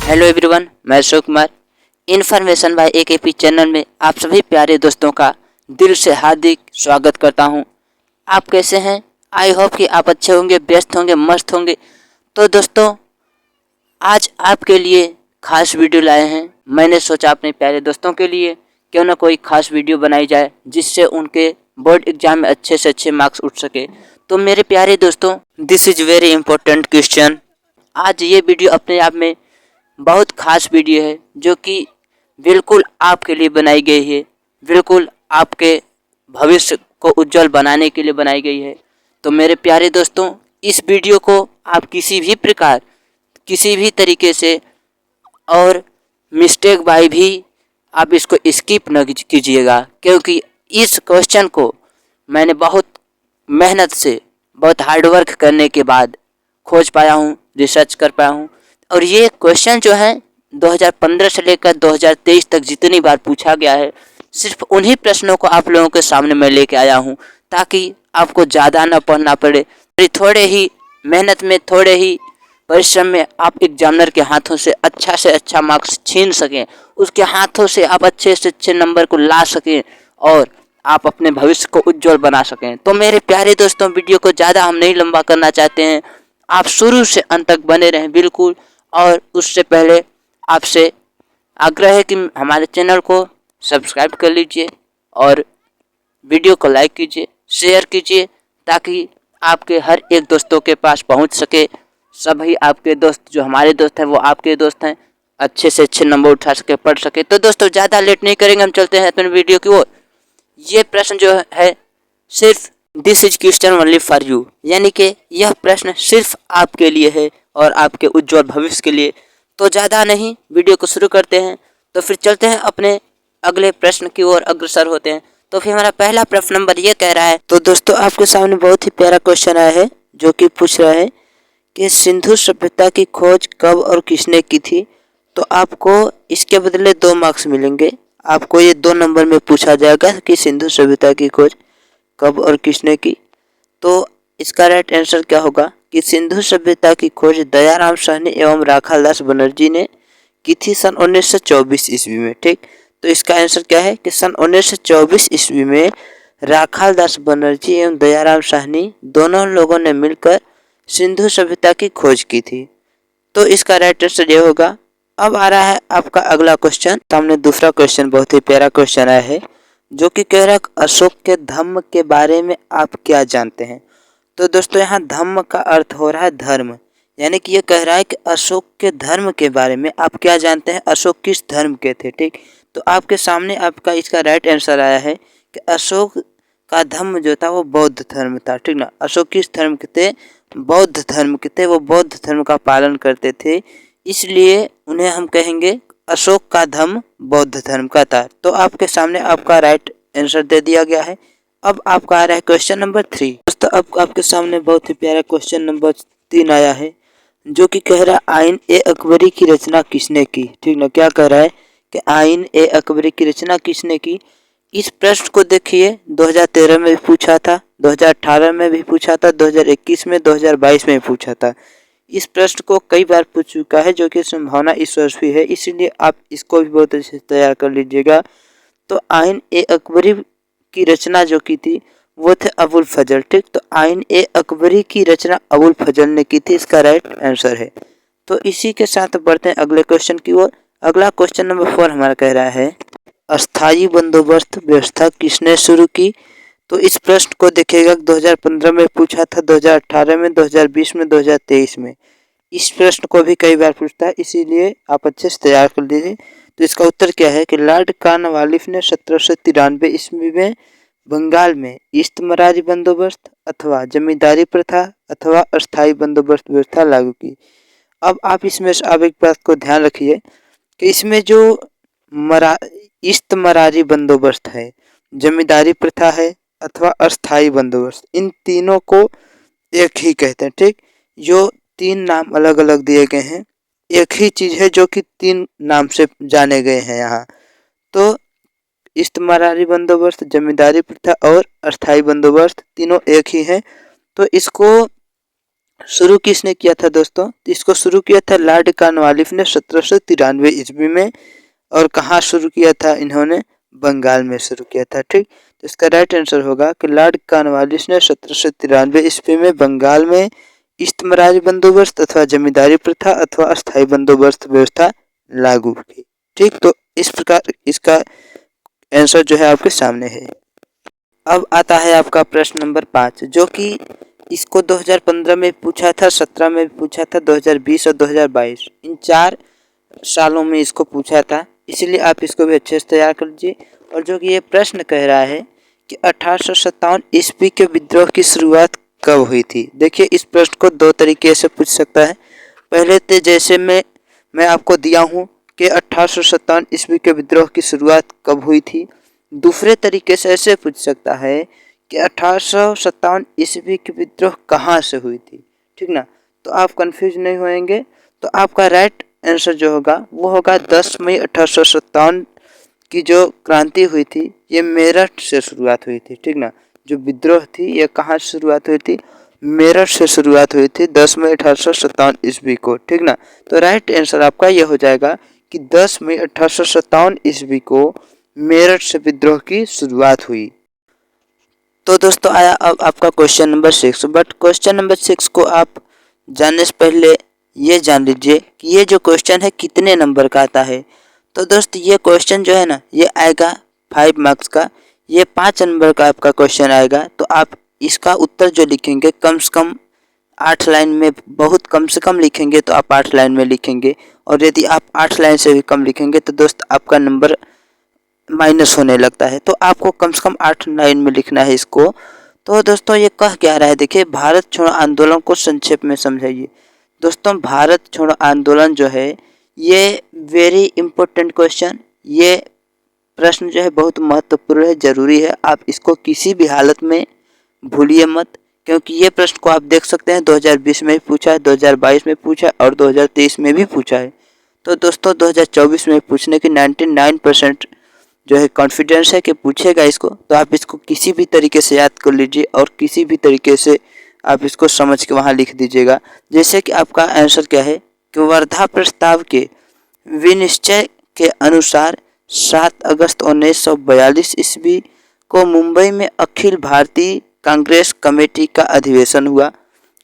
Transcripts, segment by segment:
Hello everyone, मैं Ashok Kumar. Information bye AKP channel में आप सभी प्यारे दोस्तों का दिल से हार्दिक स्वागत करता हूं। आप कैसे हैं? आई होप कि आप अच्छे होंगे, व्यस्त होंगे, मस्त होंगे। तो दोस्तों, आज आपके लिए खास वीडियो लाए हैं। मैंने सोचा अपने प्यारे दोस्तों के लिए क्यों ना कोई खास वीडियो बनाई जाए जिससे उनके बोर्ड एग्जाम में अच्छे से अच्छे मार्क्स उठ सके। तो मेरे प्यारे दोस्तों, this is very important question. आज ये वीडियो अपने आप में बहुत खास वीडियो है जो कि बिल्कुल आपके लिए बनाई गई है, बिल्कुल आपके भविष्य को उज्जवल बनाने के लिए बनाई गई है। तो मेरे प्यारे दोस्तों, इस वीडियो को आप किसी भी प्रकार, किसी भी तरीके से और मिस्टेक बाय भी आप इसको स्किप न कीजिएगा, क्योंकि इस क्वेश्चन को मैंने बहुत मेहनत से, बहुत हार्डवर्क करने के बाद खोज पाया हूँ, रिसर्च कर पाया हूँ। और ये क्वेश्चन जो है 2015 से लेकर 2023 तक जितनी बार पूछा गया है, सिर्फ उन्हीं प्रश्नों को आप लोगों के सामने मैं लेके आया हूँ, ताकि आपको ज़्यादा न पढ़ना पड़े। थोड़े ही मेहनत में, थोड़े ही परिश्रम में आप एग्जामिनर के हाथों से अच्छा मार्क्स छीन सकें, उसके हाथों से आप अच्छे से अच्छे नंबर को ला सकें और आप अपने भविष्य को उज्जवल बना सकें। तो मेरे प्यारे दोस्तों, वीडियो को ज़्यादा हम नहीं लंबा करना चाहते हैं, आप शुरू से अंत तक बने रहें बिल्कुल। और उससे पहले आपसे आग्रह है कि हमारे चैनल को सब्सक्राइब कर लीजिए और वीडियो को लाइक कीजिए, शेयर कीजिए, ताकि आपके हर एक दोस्तों के पास पहुंच सके। सभी आपके दोस्त जो हमारे दोस्त हैं वो आपके दोस्त हैं, अच्छे से अच्छे नंबर उठा सके, पढ़ सके। तो दोस्तों, ज़्यादा लेट नहीं करेंगे, हम चलते हैं अपने वीडियो की ओर। ये प्रश्न जो है सिर्फ this is question only for you, यानी कि यह प्रश्न सिर्फ आपके लिए है और आपके उज्जवल भविष्य के लिए। तो ज़्यादा नहीं, वीडियो को शुरू करते हैं। तो फिर चलते हैं अपने अगले प्रश्न की ओर अग्रसर होते हैं। तो फिर हमारा पहला प्रश्न नंबर ये कह रहा है, तो दोस्तों आपके सामने बहुत ही प्यारा क्वेश्चन आया है जो कि पूछ रहा है कि सिंधु सभ्यता की खोज कब और किसने की थी। तो आपको इसके बदले 2 मार्क्स मिलेंगे। आपको ये 2 नंबर में पूछा जाएगा कि सिंधु सभ्यता की खोज कब और किसने की। तो इसका राइट आंसर क्या होगा कि सिंधु सभ्यता की खोज दयाराम साहनी एवं राखालदास बनर्जी ने की थी सन 1924 ईस्वी में। ठीक, तो इसका आंसर क्या है कि सन 1924 ईस्वी में राखालदास बनर्जी एवं दयाराम साहनी दोनों लोगों ने मिलकर सिंधु सभ्यता की खोज की थी। तो इसका राइट आंसर ये होगा। अब आ रहा है आपका अगला क्वेश्चन। सामने दूसरा क्वेश्चन, बहुत ही प्यारा क्वेश्चन आया है जो कि कह रहा है अशोक के धम्म के बारे में आप क्या जानते हैं। तो दोस्तों, यहाँ धम्म का अर्थ हो रहा है धर्म, यानी कि ये कह रहा है कि अशोक के धर्म के बारे में आप क्या जानते हैं, अशोक किस धर्म के थे। ठीक, तो आपके सामने आपका इसका राइट आंसर आया है कि अशोक का धर्म जो था वो बौद्ध धर्म था। ठीक ना, अशोक किस धर्म के थे, बौद्ध धर्म के थे। वो बौद्ध धर्म का पालन करते थे, इसलिए उन्हें हम कहेंगे अशोक का धर्म बौद्ध धर्म का था। तो आपके सामने आपका राइट आंसर दे दिया गया है। अब आपका आ रहा है क्वेश्चन नंबर 3। दोस्तों, अब आपके सामने बहुत ही प्यारा क्वेश्चन नंबर 3 आया है जो कि कह रहा है आइन ए अकबरी की रचना किसने की। ठीक ना, क्या कह रहा है कि आइन ए अकबरी की रचना किसने की। इस प्रश्न को देखिए 2013 में भी पूछा था, 2018 में भी पूछा था, 2021 में, 2022 में भी पूछा था। इस प्रश्न को कई बार पूछ चुका है, जो कि संभावना इस वर्ष भी है, इसीलिए आप इसको भी बहुत अच्छे से तैयार कर लीजिएगा। तो आइन ए अकबरी की रचना जो की थी वो थे अबुल फजल। ठीक, तो आइन ए अकबरी की रचना अबुल फजल ने की थी, इसका राइट आंसर है। तो इसी के साथ बढ़ते हैं अगले क्वेश्चन की ओर। अगला क्वेश्चन नंबर 4 हमारा कह रहा है अस्थायी बंदोबस्त व्यवस्था किसने शुरू की। तो इस प्रश्न को देखिएगा 2015 में पूछा था, 2018 में, 2020 में, 2023 में। इस प्रश्न को भी कई बार पूछता है, इसीलिए आप अच्छे से तैयार कर लीजिए। तो इसका उत्तर क्या है कि लॉर्ड कॉर्नवालिस ने 1793 ईस्वी में बंगाल में इस्तमरारी बंदोबस्त अथवा जमींदारी प्रथा अथवा अस्थायी बंदोबस्त व्यवस्था लागू की। अब आप इसमें से अब एक बात को ध्यान रखिए कि इसमें जो इस्तमरारी बंदोबस्त है, जमींदारी प्रथा है अथवा अस्थायी बंदोबस्त, इन तीनों को एक ही कहते हैं। ठीक, जो 3 नाम अलग अलग दिए गए हैं, एक ही चीज है जो कि 3 नाम से जाने गए हैं यहाँ। तो इस्तमरारी बंदोबस्त, जमींदारी प्रथा और अस्थायी बंदोबस्त तीनों एक ही हैं। तो इसको शुरू किसने किया था दोस्तों? तो इसको शुरू किया था लॉर्ड कॉर्नवालिस ने 1793 ईस्वी में। और कहाँ शुरू किया था इन्होंने? बंगाल में शुरू किया था। ठीक, तो इसका राइट आंसर होगा कि लॉर्ड कॉर्नवालिस ने 1793 ईस्वी में बंगाल में इस्तेमराज बंदोबस्त अथवा जमींदारी प्रथा अथवा अस्थायी बंदोबस्त व्यवस्था लागू की। ठीक, तो इस प्रकार इसका आंसर जो है आपके सामने है। अब आता है आपका प्रश्न नंबर 5, जो कि इसको 2015 में पूछा था, 17 में पूछा था, 2020 और 2022 इन 4 सालों में इसको पूछा था, इसलिए आप इसको भी अच्छे से तैयार कर लीजिए। और जो कि ये प्रश्न कह रहा है कि 1857 ईस्वी के विद्रोह की शुरुआत कब हुई थी? देखिए, इस प्रश्न को 2 तरीके से पूछ सकता है। पहले तो जैसे मैं आपको दिया हूँ कि 1857 ईस्वी के विद्रोह की शुरुआत कब हुई थी। दूसरे तरीके से ऐसे पूछ सकता है कि 1857 ईस्वी की विद्रोह कहाँ से हुई थी। ठीक ना, तो आप कंफ्यूज नहीं होएंगे। तो आपका राइट आंसर जो होगा वो होगा 10 मई 1857 की जो क्रांति हुई थी ये मेरठ से शुरुआत हुई थी। ठीक ना, जो विद्रोह थी ये कहाँ से शुरुआत हुई थी? मेरठ से शुरुआत हुई थी 10 मई 1857 ईस्वी को। ठीक ना, तो राइट आंसर आपका ये हो जाएगा कि 10 मई 1857 ईस्वी को मेरठ से विद्रोह की शुरुआत हुई। तो दोस्तों आया अब आपका question number 6। But question number 6 को आप जानने से पहले ये जान लीजिए कि ये जो क्वेश्चन है कितने नंबर का आता है। तो दोस्त ये क्वेश्चन जो है ना ये आएगा 5 मार्क्स का, ये 5 नंबर का आपका क्वेश्चन आएगा। तो आप इसका उत्तर जो लिखेंगे कम से कम 8 लाइन में, बहुत कम से कम लिखेंगे तो आप 8 लाइन में लिखेंगे, और यदि आप 8 लाइन से भी कम लिखेंगे तो दोस्त आपका नंबर माइनस होने लगता है। तो आपको कम से कम 8 लाइन में लिखना है इसको। तो दोस्तों ये कह क्या रहा है, देखिए भारत छोड़ो आंदोलन को संक्षेप में समझाइए। दोस्तों भारत छोड़ो आंदोलन जो है ये वेरी इंपॉर्टेंट क्वेश्चन, ये प्रश्न जो है बहुत महत्वपूर्ण है, जरूरी है। आप इसको किसी भी हालत में भूलिए मत, क्योंकि ये प्रश्न को आप देख सकते हैं 2020 में भी पूछा है, 2022 में पूछा है और 2023 में भी पूछा है। तो दोस्तों 2024 में पूछने की 99% जो है कॉन्फिडेंस है कि पूछेगा इसको। तो आप इसको किसी भी तरीके से याद कर लीजिए और किसी भी तरीके से आप इसको समझ के वहाँ लिख दीजिएगा। जैसे कि आपका आंसर क्या है कि वर्धा प्रस्ताव के विनिश्चय के अनुसार 7 अगस्त 1942 ईस्वी को मुंबई में अखिल भारतीय कांग्रेस कमेटी का अधिवेशन हुआ।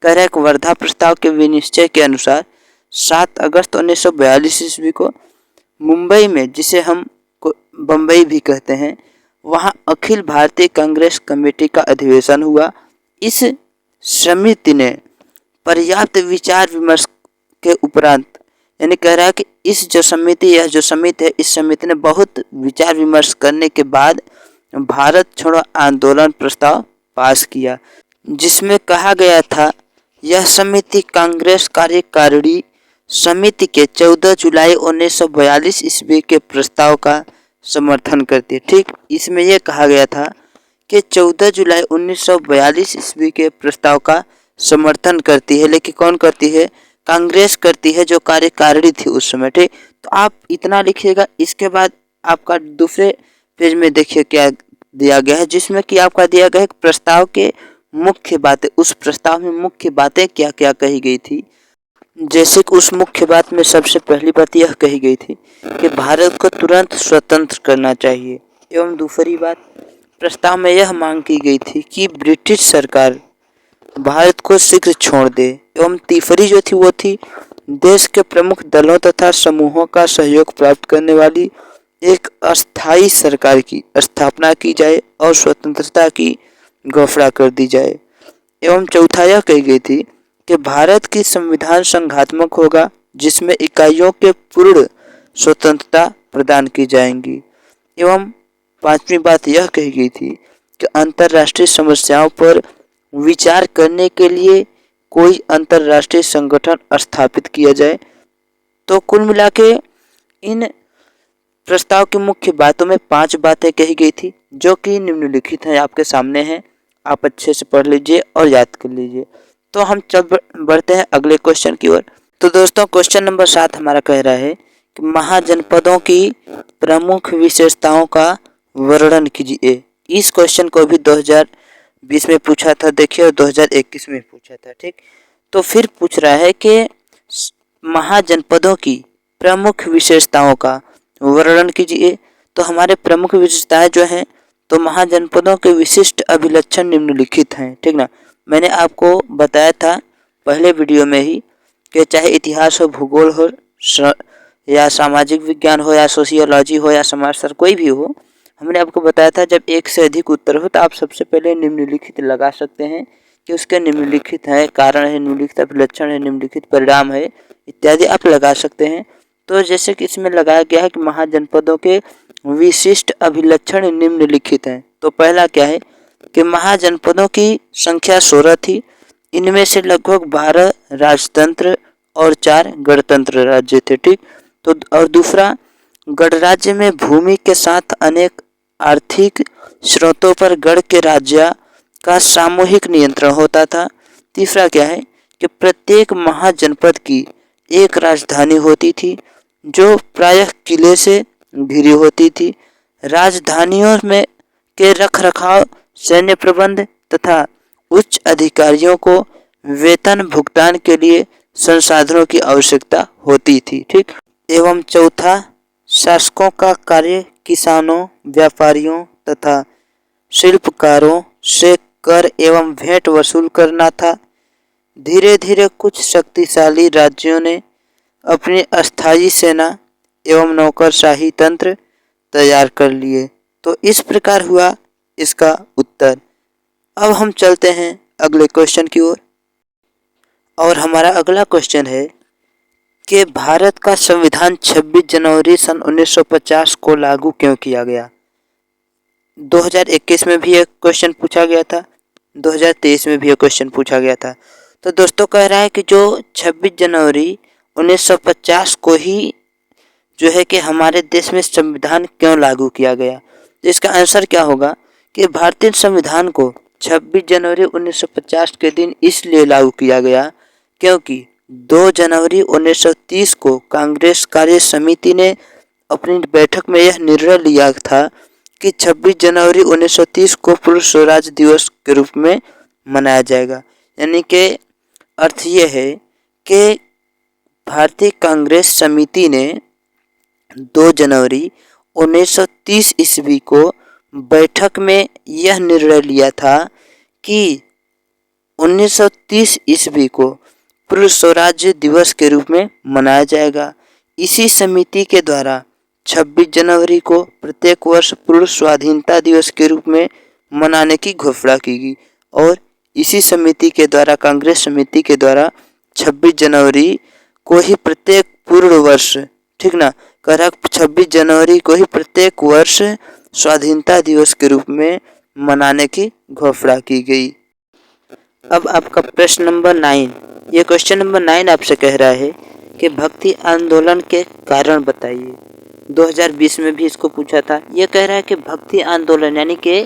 कह रहा है कि वर्धा प्रस्ताव के विनिश्चय के अनुसार 7 अगस्त 1942 ईस्वी को मुंबई में, जिसे हम बम्बई भी कहते हैं, वहाँ अखिल भारतीय कांग्रेस कमेटी का अधिवेशन हुआ। इस समिति ने पर्याप्त विचार विमर्श के उपरांत, यानी कह रहा है कि इस जो समिति है इस समिति ने बहुत विचार विमर्श करने के बाद भारत छोड़ो आंदोलन प्रस्ताव पास किया, जिसमें कहा गया था यह समिति कांग्रेस कार्यकारिणी समिति के 14 जुलाई 1942 ईस्वी के प्रस्ताव का समर्थन करती है। ठीक, इसमें यह कहा गया था कि 14 जुलाई 1942 ईस्वी के प्रस्ताव का समर्थन करती है, लेकिन कौन करती है? कांग्रेस करती है, जो कार्यकारिणी थी उस समय। ठीक, तो आप इतना लिखिएगा। इसके बाद आपका दूसरे पेज में देखिए क्या दिया गया है, जिसमें कि आपका दिया गया है प्रस्ताव के मुख्य बातें। उस प्रस्ताव में मुख्य बातें क्या क्या कही गई थी। जैसे कि उस मुख्य बात में सबसे पहली बात यह कही गई थी कि भारत को तुरंत स्वतंत्र करना चाहिए, एवं दूसरी बात प्रस्ताव में यह मांग की गई थी कि ब्रिटिश सरकार भारत को शीघ्र छोड़ दे, एवं तीसरी जो थी वो थी देश के प्रमुख दलों तथा समूहों का सहयोग प्राप्त करने वाली एक अस्थायी सरकार की स्थापना की जाए और स्वतंत्रता की घोषणा कर दी जाए। एवं चौथा यह कही गई थी कि भारत की संविधान संघात्मक होगा, जिसमें इकाइयों के पूर्ण स्वतंत्रता प्रदान की जाएंगी। एवं पांचवी बात यह कही गई थी कि अंतर्राष्ट्रीय समस्याओं पर विचार करने के लिए कोई अंतर्राष्ट्रीय संगठन स्थापित किया जाए। तो कुल मिला के इन प्रस्ताव की मुख्य बातों में 5 बातें कही गई थी, जो कि निम्नलिखित हैं, आपके सामने हैं। आप अच्छे से पढ़ लीजिए और याद कर लीजिए। तो हम चल बढ़ते हैं अगले क्वेश्चन की ओर। तो दोस्तों क्वेश्चन नंबर 7 हमारा कह रहा है कि महाजनपदों की प्रमुख विशेषताओं का वर्णन कीजिए। इस क्वेश्चन को भी 2020 में पूछा था, देखिए, और 2021 में पूछा था। ठीक, तो फिर पूछ रहा है कि महाजनपदों की प्रमुख विशेषताओं का वर्णन कीजिए। तो हमारे प्रमुख विशेषताएं जो हैं, तो महाजनपदों के विशिष्ट अभिलक्षण निम्नलिखित हैं, ठीक ना। मैंने आपको बताया था पहले वीडियो में ही कि चाहे इतिहास हो, भूगोल हो, या सामाजिक विज्ञान हो, या सोशियोलॉजी हो, या समाजशास्त्र, कोई भी हो, हमने आपको बताया था जब एक से अधिक उत्तर हो तो आप सबसे पहले निम्नलिखित लगा सकते हैं कि उसके निम्नलिखित है कारण है, निम्नलिखित अभिलक्षण है, निम्नलिखित परिणाम है इत्यादि आप लगा सकते हैं। तो जैसे कि इसमें लगाया गया है कि महाजनपदों के विशिष्ट अभिलक्षण निम्नलिखित हैं। तो पहला क्या है कि महाजनपदों की संख्या 16 थी। इनमें से लगभग 12 राजतंत्र और 4 गणतंत्र राज्य थे, ठीक। तो और दूसरा, गणराज्य में भूमि के साथ अनेक आर्थिक स्रोतों पर गण के राज्य का सामूहिक नियंत्रण होता था। तीसरा क्या है कि प्रत्येक महाजनपद की एक राजधानी होती थी जो प्रायः किले से घिरी होती थी। राजधानियों में के रखरखाव, सैन्य प्रबंध तथा उच्च अधिकारियों को वेतन भुगतान के लिए संसाधनों की आवश्यकता होती थी, ठीक। एवं चौथा, शासकों का कार्य किसानों, व्यापारियों तथा शिल्पकारों से कर एवं भेंट वसूल करना था। धीरे धीरे कुछ शक्तिशाली राज्यों ने अपनी अस्थायी सेना एवं नौकरशाही तंत्र तैयार कर लिए। तो इस प्रकार हुआ इसका उत्तर। अब हम चलते हैं अगले क्वेश्चन की ओर, और हमारा अगला क्वेश्चन है कि भारत का संविधान 26 जनवरी सन 1950 को लागू क्यों किया गया। 2021 में भी एक क्वेश्चन पूछा गया था, 2023 में भी एक क्वेश्चन पूछा गया था। तो दोस्तों कह रहा है कि जो 26 जनवरी 1950 को ही जो है कि हमारे देश में संविधान क्यों लागू किया गया। तो इसका आंसर क्या होगा कि भारतीय संविधान को 26 जनवरी 1950 के दिन इसलिए लागू किया गया क्योंकि 2 जनवरी 1930 को कांग्रेस कार्य समिति ने अपनी बैठक में यह निर्णय लिया था कि 26 जनवरी 1930 को पूर्ण स्वराज दिवस के रूप में मनाया जाएगा। यानी कि अर्थ ये है कि भारतीय कांग्रेस समिति ने 2 जनवरी 1930 ईस्वी को बैठक में यह निर्णय लिया था कि 1930 ईस्वी को पूर्ण स्वराज्य दिवस के रूप में मनाया जाएगा। इसी समिति के द्वारा 26 जनवरी को प्रत्येक वर्ष पूर्ण स्वाधीनता दिवस के रूप में मनाने की घोषणा की गई, और इसी समिति के द्वारा, कांग्रेस समिति के द्वारा 26 जनवरी को ही प्रत्येक पूर्ण वर्ष, ठीक ना, 26 जनवरी को ही प्रत्येक वर्ष स्वाधीनता दिवस के रूप में मनाने की घोषणा की गई। अब आपका प्रश्न नंबर 9, ये क्वेश्चन नंबर 9 आपसे कह रहा है कि भक्ति आंदोलन के कारण बताइए। 2020 में भी इसको पूछा था। ये कह रहा है कि भक्ति आंदोलन, यानी कि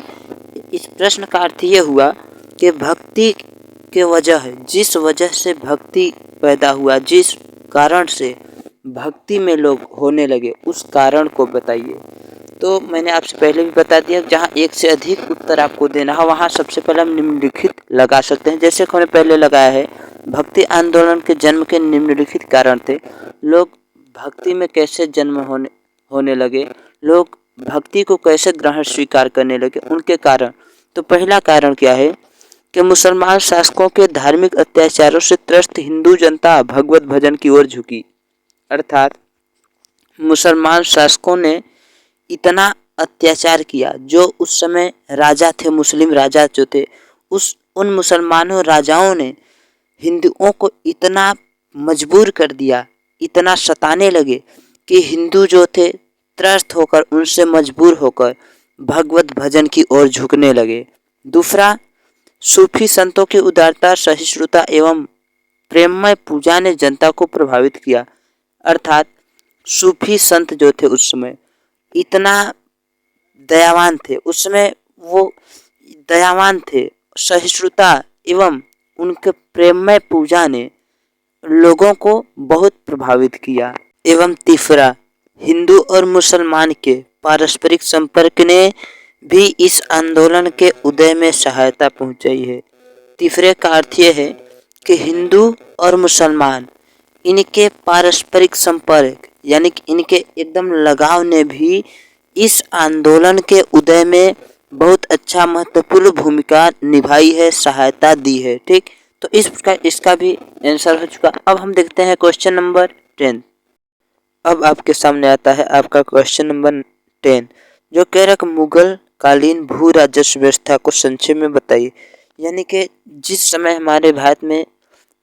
इस प्रश्न का अर्थ ये हुआ कि भक्ति के वजह है, जिस वजह से भक्ति पैदा हुआ, जिस कारण से भक्ति में लोग होने लगे, उस कारण को बताइए। तो मैंने आपसे पहले भी बता दिया, जहाँ एक से अधिक उत्तर आपको देना है वहाँ सबसे पहले हम निम्नलिखित लगा सकते हैं। जैसे हमने पहले लगाया है, भक्ति आंदोलन के जन्म के निम्नलिखित कारण थे। लोग भक्ति में कैसे जन्म होने लगे, लोग भक्ति को कैसे ग्रहण स्वीकार करने लगे, उनके कारण। तो पहला कारण क्या है कि मुसलमान शासकों के धार्मिक अत्याचारों से त्रस्त हिंदू जनता भगवत भजन की ओर झुकी। अर्थात मुसलमान शासकों ने इतना अत्याचार किया, जो उस समय राजा थे, मुस्लिम राजा जो थे, उन मुसलमानों राजाओं ने हिंदुओं को इतना मजबूर कर दिया, इतना सताने लगे कि हिंदू जो थे त्रस्त होकर, उनसे मजबूर होकर भगवत भजन की ओर झुकने लगे। दूसरा, सूफी संतों की उदारता, सहिष्णुता एवं प्रेममय पूजा ने जनता को प्रभावित किया। अर्थात सूफी संत जो थे उस समय इतना दयावान थे, उस समय वो दयावान थे, सहिष्णुता एवं उनके प्रेममय पूजा ने लोगों को बहुत प्रभावित किया। एवं तीसरा, हिंदू और मुसलमान के पारस्परिक संपर्क ने भी इस आंदोलन के उदय में सहायता पहुंचाई है। तीसरे का अर्थ यह है कि हिंदू और मुसलमान इनके पारस्परिक संपर्क यानी कि इनके एकदम लगाव ने भी इस आंदोलन के उदय में बहुत अच्छा महत्वपूर्ण भूमिका निभाई है, सहायता दी है। ठीक, तो इस प्रकार इसका भी आंसर हो चुका। अब हम देखते हैं क्वेश्चन नंबर 10। अब आपके सामने आता है आपका क्वेश्चन नंबर 10, जो कह रहा है मुगल कालीन भू राजस्व व्यवस्था को संक्षेप में बताइए। यानी कि जिस समय हमारे भारत में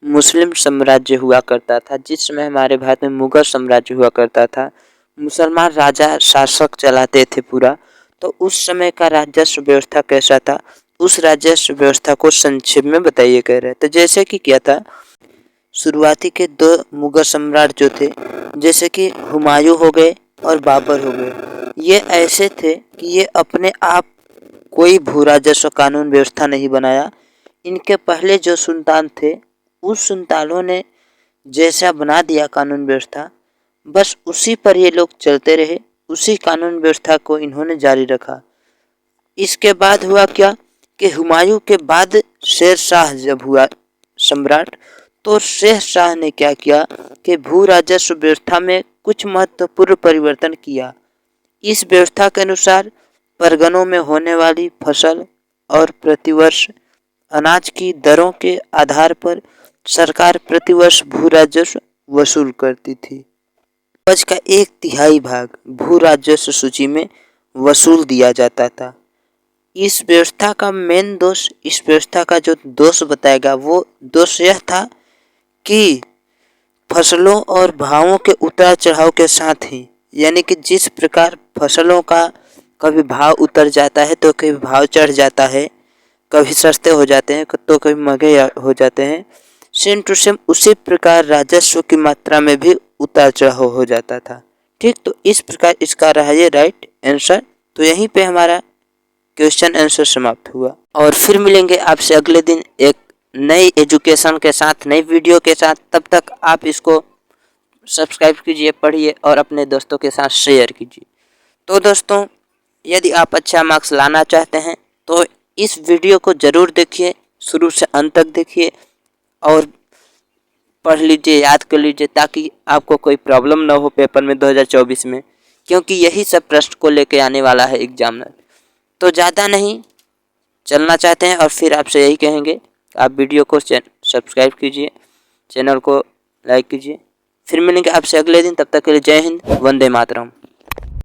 मुस्लिम साम्राज्य हुआ करता था, जिस समय हमारे भारत में मुगल साम्राज्य हुआ करता था, मुसलमान राजा शासक चलाते थे पूरा, तो उस समय का राजस्व व्यवस्था कैसा था, उस राजस्व व्यवस्था को संक्षेप में बताइए कह रहे हैं। तो जैसे कि क्या था, शुरुआती के 2 मुगल सम्राट जो थे, जैसे कि हुमायूं हो गए और बाबर हो गए, ये ऐसे थे कि ये अपने आप कोई भू राजस्व कानून व्यवस्था नहीं बनाया। इनके पहले जो सुल्तान थे, उस सुल्तानों ने जैसा बना दिया कानून व्यवस्था, बस उसी पर ये लोग चलते रहे, उसी कानून व्यवस्था को इन्होंने जारी रखा। इसके बाद हुआ क्या कि हुमायूं के बाद शेर शाह जब हुआ सम्राट, तो शेर शाह ने क्या किया कि भू राजस्व व्यवस्था में कुछ महत्वपूर्ण परिवर्तन किया। इस व्यवस्था के अनुसार परगनों में होने वाली फसल और प्रतिवर्ष अनाज की दरों के आधार पर सरकार प्रतिवर्ष भू राजस्व वसूल करती थी। उपज का 1/3 भाग भू राजस्व सूची में वसूल दिया जाता था। इस व्यवस्था का मेन दोष, इस व्यवस्था का जो दोष बताएगा वो दोष यह था कि फसलों और भावों के उतार चढ़ाव के साथ ही, यानी कि जिस प्रकार फसलों का कभी भाव उतर जाता है तो कभी भाव चढ़ जाता है, कभी सस्ते हो जाते हैं तो कभी महंगे हो जाते हैं, सेम टू सेम उसी प्रकार राजस्व की मात्रा में भी उतार चढ़ाव हो जाता था। ठीक, तो इस प्रकार इसका रहा ये राइट आंसर। तो यहीं पे हमारा क्वेश्चन आंसर समाप्त हुआ, और फिर मिलेंगे आपसे अगले दिन एक नई एजुकेशन के साथ, नई वीडियो के साथ। तब तक आप इसको सब्सक्राइब कीजिए, पढ़िए और अपने दोस्तों के साथ शेयर कीजिए। तो दोस्तों, यदि आप अच्छा मार्क्स लाना चाहते हैं तो इस वीडियो को ज़रूर देखिए, शुरू से अंत तक देखिए और पढ़ लीजिए, याद कर लीजिए, ताकि आपको कोई प्रॉब्लम ना हो पेपर में 2024 में, क्योंकि यही सब प्रश्न को लेके आने वाला है एग्जामिनर। तो ज़्यादा नहीं चलना चाहते हैं और फिर आपसे यही कहेंगे, आप वीडियो को सब्सक्राइब कीजिए, चैनल को लाइक कीजिए। फिर मिलेंगे आपसे अगले दिन, तब तक के लिए जय हिंद, वंदे मातरम।